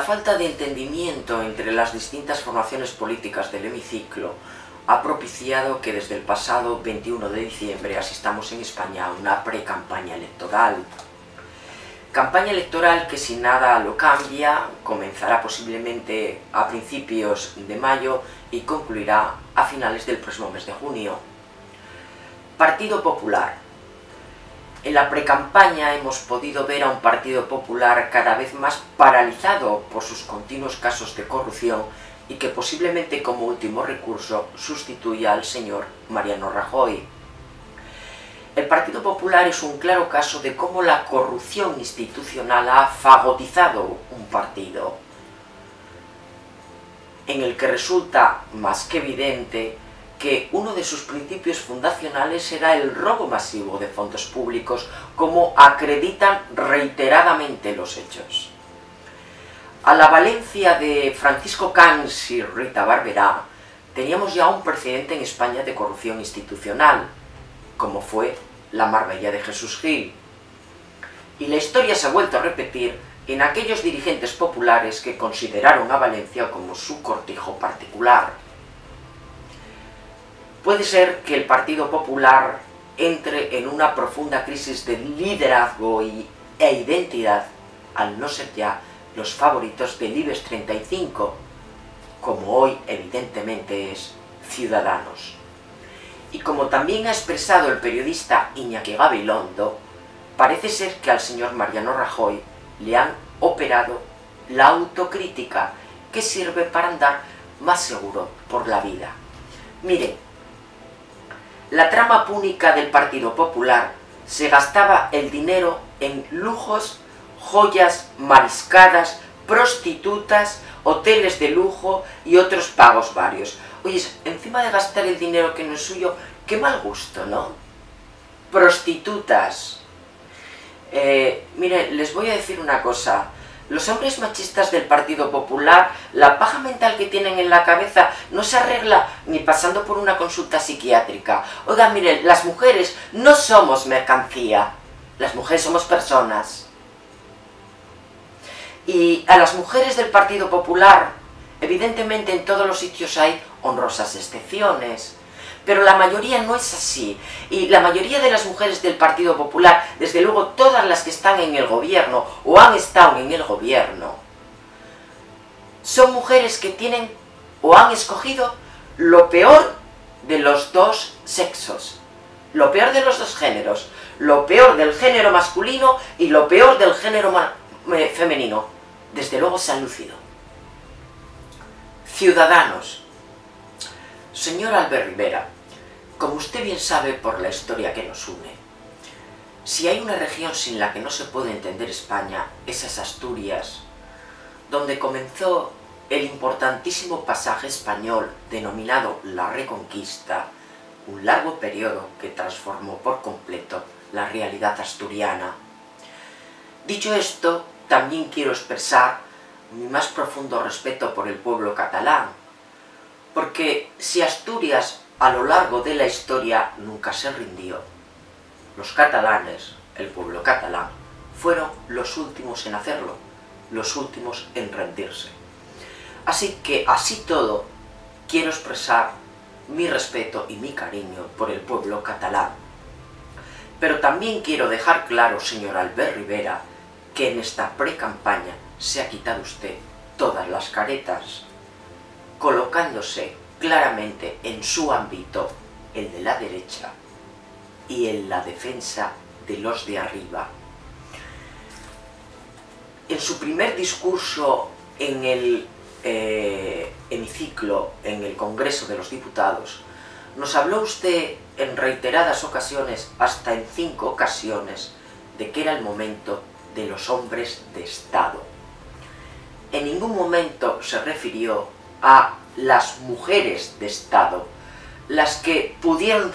falta de entendimiento entre las distintas formaciones políticas del hemiciclo ha propiciado que desde el pasado 21 de diciembre asistamos en España a una pre-campaña electoral. Campaña electoral que, si nada lo cambia, comenzará posiblemente a principios de mayo y concluirá a finales del próximo mes de junio. Partido Popular. En la precampaña hemos podido ver a un Partido Popular cada vez más paralizado por sus continuos casos de corrupción y que posiblemente como último recurso sustituya al señor Mariano Rajoy. El Partido Popular es un claro caso de cómo la corrupción institucional ha fagotizado un partido, en el que resulta más que evidente que uno de sus principios fundacionales era el robo masivo de fondos públicos, como acreditan reiteradamente los hechos. A la valencia de Francisco Camps y Rita Barberá teníamos ya un precedente en España de corrupción institucional, como fue la Marbella de Jesús Gil. Y la historia se ha vuelto a repetir en aquellos dirigentes populares que consideraron a Valencia como su cortijo particular. Puede ser que el Partido Popular entre en una profunda crisis de liderazgo e identidad, al no ser ya los favoritos del IBEX 35, como hoy evidentemente es Ciudadanos. Y como también ha expresado el periodista Iñaki Gabilondo, parece ser que al señor Mariano Rajoy le han operado la autocrítica que sirve para andar más seguro por la vida. Miren, la trama púnica del Partido Popular se gastaba el dinero en lujos, joyas, mariscadas, prostitutas, hoteles de lujo y otros pagos varios. Oye, encima de gastar el dinero que no es suyo, qué mal gusto, ¿no? Prostitutas. Miren, les voy a decir una cosa. Los hombres machistas del Partido Popular, la paja mental que tienen en la cabeza no se arregla ni pasando por una consulta psiquiátrica. Oigan, miren, las mujeres no somos mercancía. Las mujeres somos personas. Y a las mujeres del Partido Popular, evidentemente en todos los sitios hay honrosas excepciones, pero la mayoría no es así. Y la mayoría de las mujeres del Partido Popular, desde luego todas las que están en el gobierno o han estado en el gobierno, son mujeres que tienen o han escogido lo peor de los dos sexos, lo peor de los dos géneros, lo peor del género masculino y lo peor del género femenino. Desde luego se han lucido. Ciudadanos. Señor Albert Rivera, como usted bien sabe por la historia que nos une, si hay una región sin la que no se puede entender España, esa es Asturias, donde comenzó el importantísimo pasaje español denominado la Reconquista, un largo periodo que transformó por completo la realidad asturiana. Dicho esto, también quiero expresar mi más profundo respeto por el pueblo catalán, porque si Asturias a lo largo de la historia nunca se rindió, los catalanes, el pueblo catalán, fueron los últimos en hacerlo, los últimos en rendirse. Así que, así todo, quiero expresar mi respeto y mi cariño por el pueblo catalán. Pero también quiero dejar claro, señor Albert Rivera, que en esta pre-campaña se ha quitado usted todas las caretas, colocándose claramente en su ámbito, el de la derecha, y en la defensa de los de arriba. En su primer discurso en el hemiciclo, en el Congreso de los Diputados, nos habló usted en reiteradas ocasiones, hasta en 5 ocasiones, de que era el momento de los hombres de Estado. En ningún momento se refirió a las mujeres de Estado, las que pudieron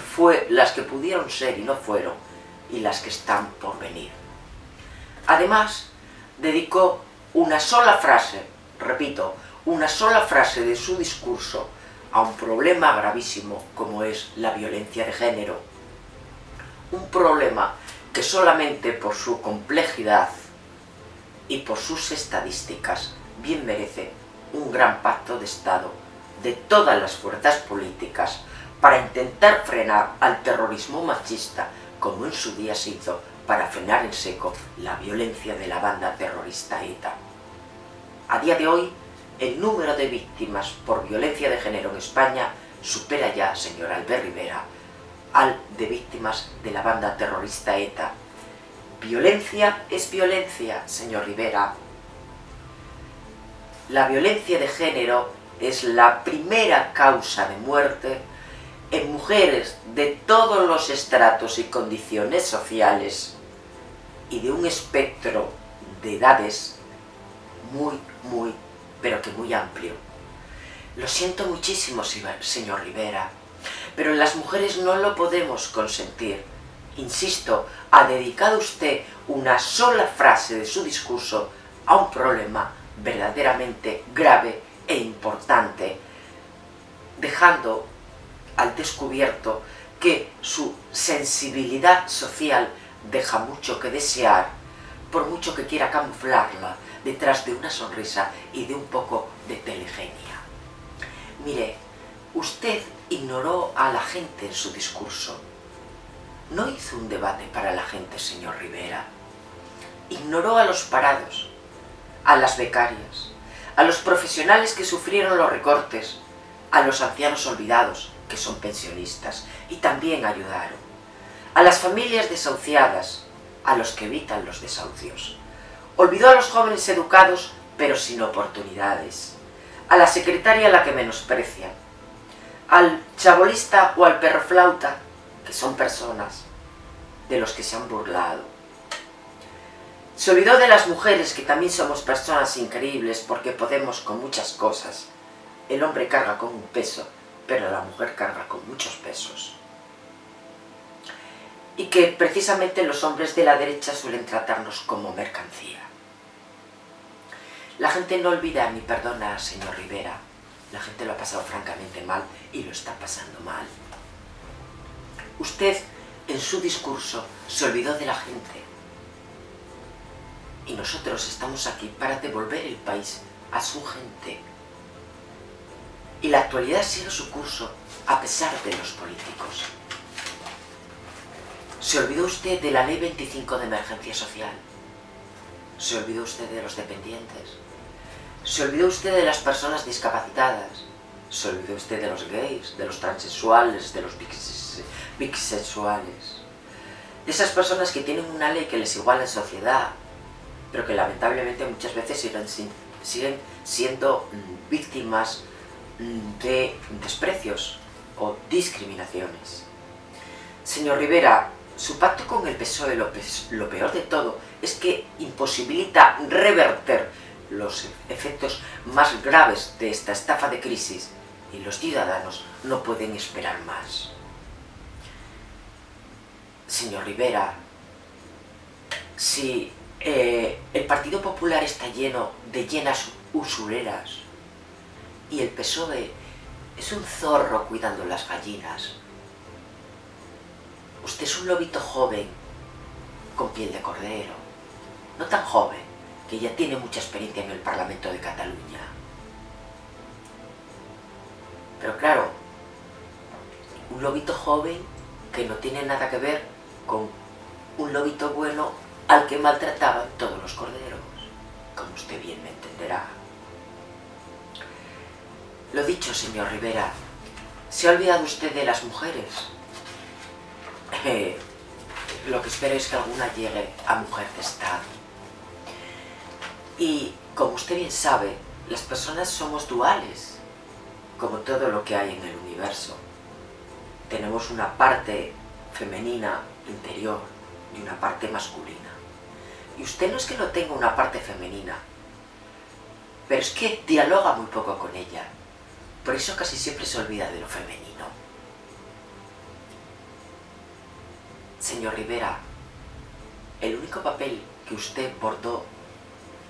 ser y no fueron, y las que están por venir. Además, dedicó una sola frase, repito, una sola frase de su discurso a un problema gravísimo como es la violencia de género. Un problema que solamente por su complejidad y por sus estadísticas bien merece un gran pacto de Estado de todas las fuerzas políticas para intentar frenar al terrorismo machista, como en su día se hizo para frenar en seco la violencia de la banda terrorista ETA. A día de hoy, el número de víctimas por violencia de género en España supera ya, señor Albert Rivera, al de víctimas de la banda terrorista ETA. Violencia es violencia, señor Rivera. La violencia de género es la primera causa de muerte en mujeres de todos los estratos y condiciones sociales y de un espectro de edades muy, pero que muy amplio. Lo siento muchísimo, señor Rivera, pero en las mujeres no lo podemos consentir. Insisto, ha dedicado usted una sola frase de su discurso a un problema verdaderamente grave e importante, dejando al descubierto que su sensibilidad social deja mucho que desear, por mucho que quiera camuflarla detrás de una sonrisa y de un poco de telegenia. Mire, usted ignoró a la gente en su discurso. No hizo un debate para la gente, señor Rivera. Ignoró a los parados, a las becarias, a los profesionales que sufrieron los recortes, a los ancianos olvidados, que son pensionistas, y también ayudaron, a las familias desahuciadas, a los que evitan los desahucios. Olvidó a los jóvenes educados, pero sin oportunidades, a la secretaria a la que menosprecian, al chabolista o al perroflauta, que son personas de los que se han burlado. Se olvidó de las mujeres, que también somos personas increíbles porque podemos con muchas cosas. El hombre carga con un peso, pero la mujer carga con muchos pesos. Y que precisamente los hombres de la derecha suelen tratarnos como mercancía. La gente no olvida ni perdona, señor Rivera. La gente lo ha pasado francamente mal y lo está pasando mal. Usted, en su discurso, se olvidó de la gente. Y nosotros estamos aquí para devolver el país a su gente. Y la actualidad sigue su curso a pesar de los políticos. ¿Se olvidó usted de la Ley 25 de Emergencia Social? ¿Se olvidó usted de los dependientes? ¿Se olvidó usted de las personas discapacitadas? ¿Se olvidó usted de los gays, de los transexuales, de los bisexuales? De esas personas que tienen una ley que les iguala en sociedad, pero que lamentablemente muchas veces siguen siendo víctimas de desprecios o discriminaciones. Señor Rivera, su pacto con el PSOE, lo peor de todo, es que imposibilita reverter los efectos más graves de esta estafa de crisis y los ciudadanos no pueden esperar más. Señor Rivera, si el Partido Popular está lleno de llenas usureras y el PSOE es un zorro cuidando las gallinas, usted es un lobito joven con piel de cordero, no tan joven, que ya tiene mucha experiencia en el Parlamento de Cataluña. Pero claro, un lobito joven que no tiene nada que ver con un lobito bueno al que maltrataban todos los corderos, como usted bien me entenderá. Lo dicho, señor Rivera, ¿se ha olvidado usted de las mujeres? Lo que espero es que alguna llegue a mujer de Estado. Y, como usted bien sabe, las personas somos duales, como todo lo que hay en el universo. Tenemos una parte femenina interior y una parte masculina. Y usted no es que no tenga una parte femenina, pero es que dialoga muy poco con ella. Por eso casi siempre se olvida de lo femenino. Señor Rivera, el único papel que usted bordó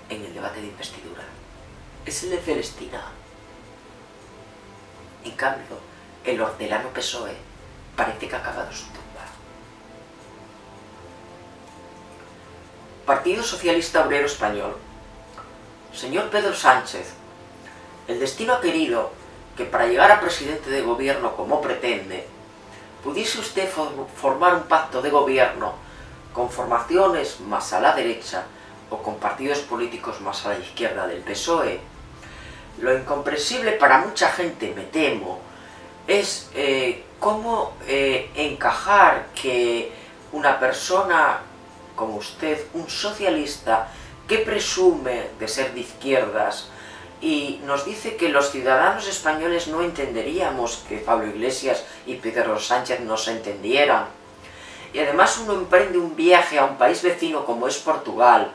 en el debate de investidura es el de Celestina. En cambio, el hortelano PSOE parece que ha acabado su tumba. Partido Socialista Obrero Español, Señor Pedro Sánchez, el destino ha querido que para llegar a presidente de gobierno como pretende, pudiese usted formar un pacto de gobierno con formaciones más a la derecha o con partidos políticos más a la izquierda del PSOE. Lo incomprensible para mucha gente, me temo, es cómo encajar que una persona como usted, un socialista que presume de ser de izquierdas y nos dice que los ciudadanos españoles no entenderíamos que Pablo Iglesias y Pedro Sánchez no se entendieran. Y además uno emprende un viaje a un país vecino como es Portugal,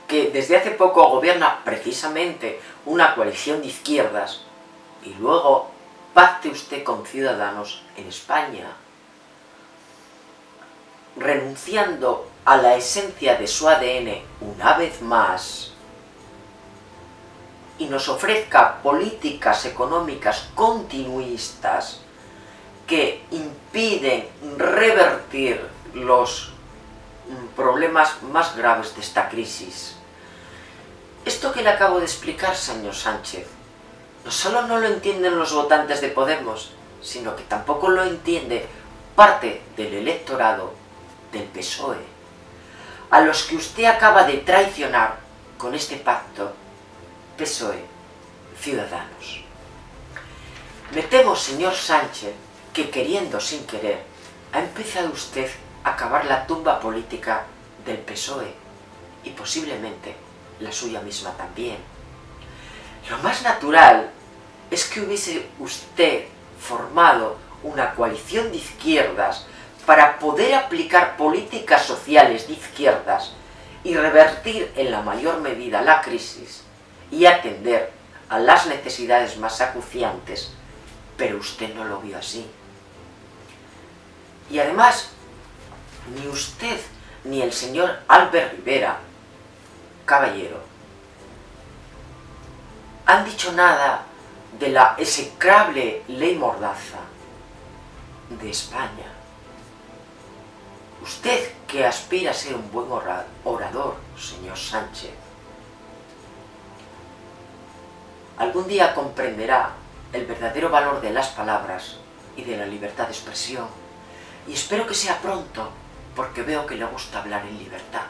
que desde hace poco gobierna precisamente una coalición de izquierdas, y luego pacte usted con Ciudadanos en España, renunciando a la esencia de su ADN una vez más, y nos ofrezca políticas económicas continuistas que impiden revertir los problemas más graves de esta crisis. Esto que le acabo de explicar, señor Sánchez, no solo no lo entienden los votantes de Podemos, sino que tampoco lo entiende parte del electorado del PSOE, a los que usted acaba de traicionar con este pacto PSOE-Ciudadanos. Me temo, señor Sánchez, que queriendo sin querer, ha empezado usted a cavar la tumba política del PSOE y posiblemente la suya misma también. Lo más natural es que hubiese usted formado una coalición de izquierdas para poder aplicar políticas sociales de izquierdas y revertir en la mayor medida la crisis y atender a las necesidades más acuciantes, pero usted no lo vio así. Y además, ni usted ni el señor Albert Rivera, caballero, han dicho nada de la execrable ley Mordaza de España. Usted, que aspira a ser un buen orador, señor Sánchez, algún día comprenderá el verdadero valor de las palabras y de la libertad de expresión, y espero que sea pronto, porque veo que le gusta hablar en libertad.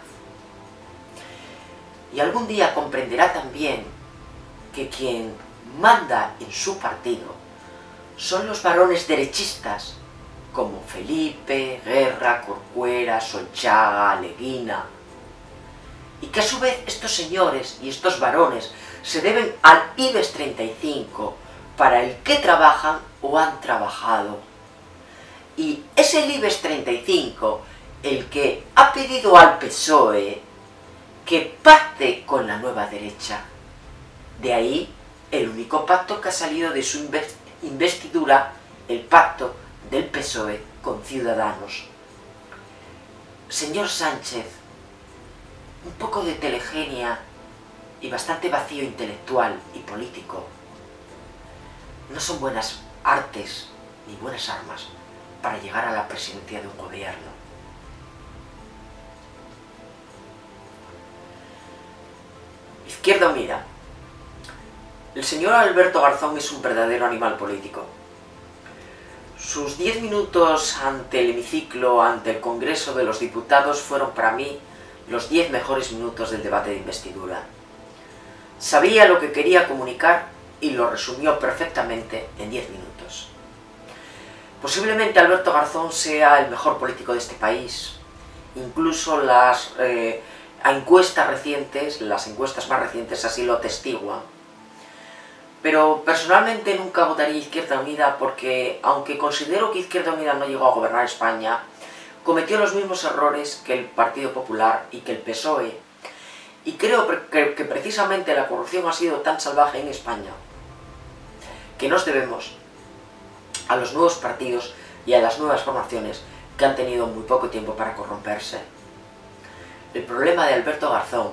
Y algún día comprenderá también que quien manda en su partido son los varones derechistas, como Felipe, Guerra, Corcuera, Solchaga, Leguina, y que a su vez estos señores y estos varones se deben al IBEX 35 para el que trabajan o han trabajado. Y es el IBEX 35 el que ha pedido al PSOE que pacte con la nueva derecha. De ahí el único pacto que ha salido de su investidura, el pacto del PSOE con Ciudadanos. Señor Sánchez, un poco de telegenia y bastante vacío intelectual y político no son buenas artes ni buenas armas para llegar a la presidencia de un gobierno. Izquierda Unida. El señor Alberto Garzón es un verdadero animal político. Sus 10 minutos ante el hemiciclo, ante el Congreso de los Diputados, fueron para mí los 10 mejores minutos del debate de investidura. Sabía lo que quería comunicar y lo resumió perfectamente en 10 minutos. Posiblemente Alberto Garzón sea el mejor político de este país. Incluso las encuestas recientes, las encuestas más recientes así lo atestiguan. Pero personalmente nunca votaría Izquierda Unida porque, aunque considero que Izquierda Unida no llegó a gobernar España, cometió los mismos errores que el Partido Popular y que el PSOE. Y creo que precisamente la corrupción ha sido tan salvaje en España que nos debemos a los nuevos partidos y a las nuevas formaciones que han tenido muy poco tiempo para corromperse. El problema de Alberto Garzón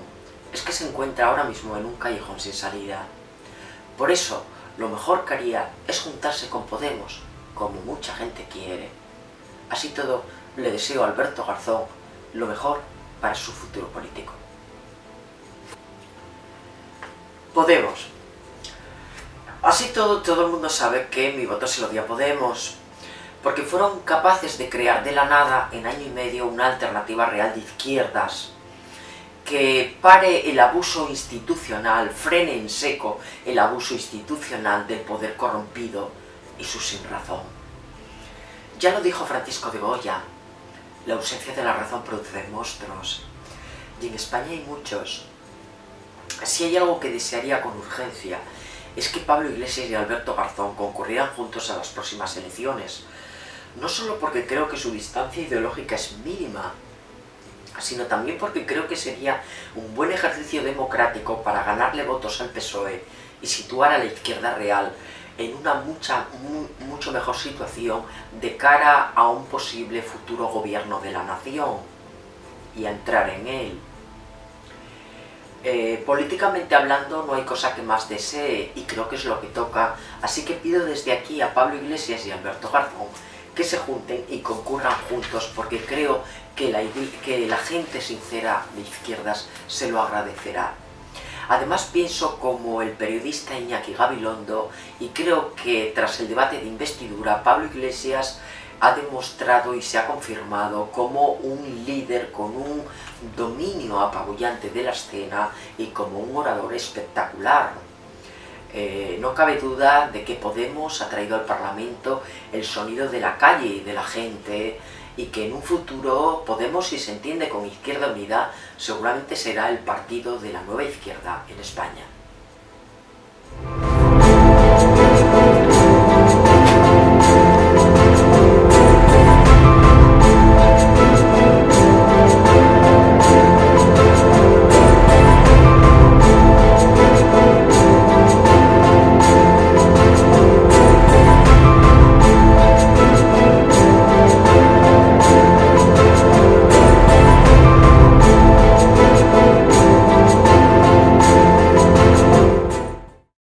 es que se encuentra ahora mismo en un callejón sin salida. Por eso, lo mejor que haría es juntarse con Podemos, como mucha gente quiere. Así todo, le deseo a Alberto Garzón lo mejor para su futuro político. Podemos. Así todo el mundo sabe que mi voto se lo di a Podemos, porque fueron capaces de crear de la nada en año y medio una alternativa real de izquierdas que pare el abuso institucional, frene en seco el abuso institucional del poder corrompido y su sinrazón. Ya lo dijo Francisco de Goya, la ausencia de la razón produce monstruos, y en España hay muchos. Si hay algo que desearía con urgencia, es que Pablo Iglesias y Alberto Garzón concurrieran juntos a las próximas elecciones, no solo porque creo que su distancia ideológica es mínima, sino también porque creo que sería un buen ejercicio democrático para ganarle votos al PSOE y situar a la izquierda real en una mucho mejor situación de cara a un posible futuro gobierno de la nación y a entrar en él. Políticamente hablando no hay cosa que más desee y creo que es lo que toca, así que pido desde aquí a Pablo Iglesias y a Alberto Garzón que se junten y concurran juntos, porque creo que la gente sincera de izquierdas se lo agradecerá. Además pienso como el periodista Iñaki Gabilondo y creo que tras el debate de investidura Pablo Iglesias ha demostrado y se ha confirmado como un líder con un dominio apabullante de la escena y como un orador espectacular. No cabe duda de que Podemos ha traído al Parlamento el sonido de la calle y de la gente y que en un futuro Podemos, si se entiende con Izquierda Unida, seguramente será el partido de la nueva izquierda en España.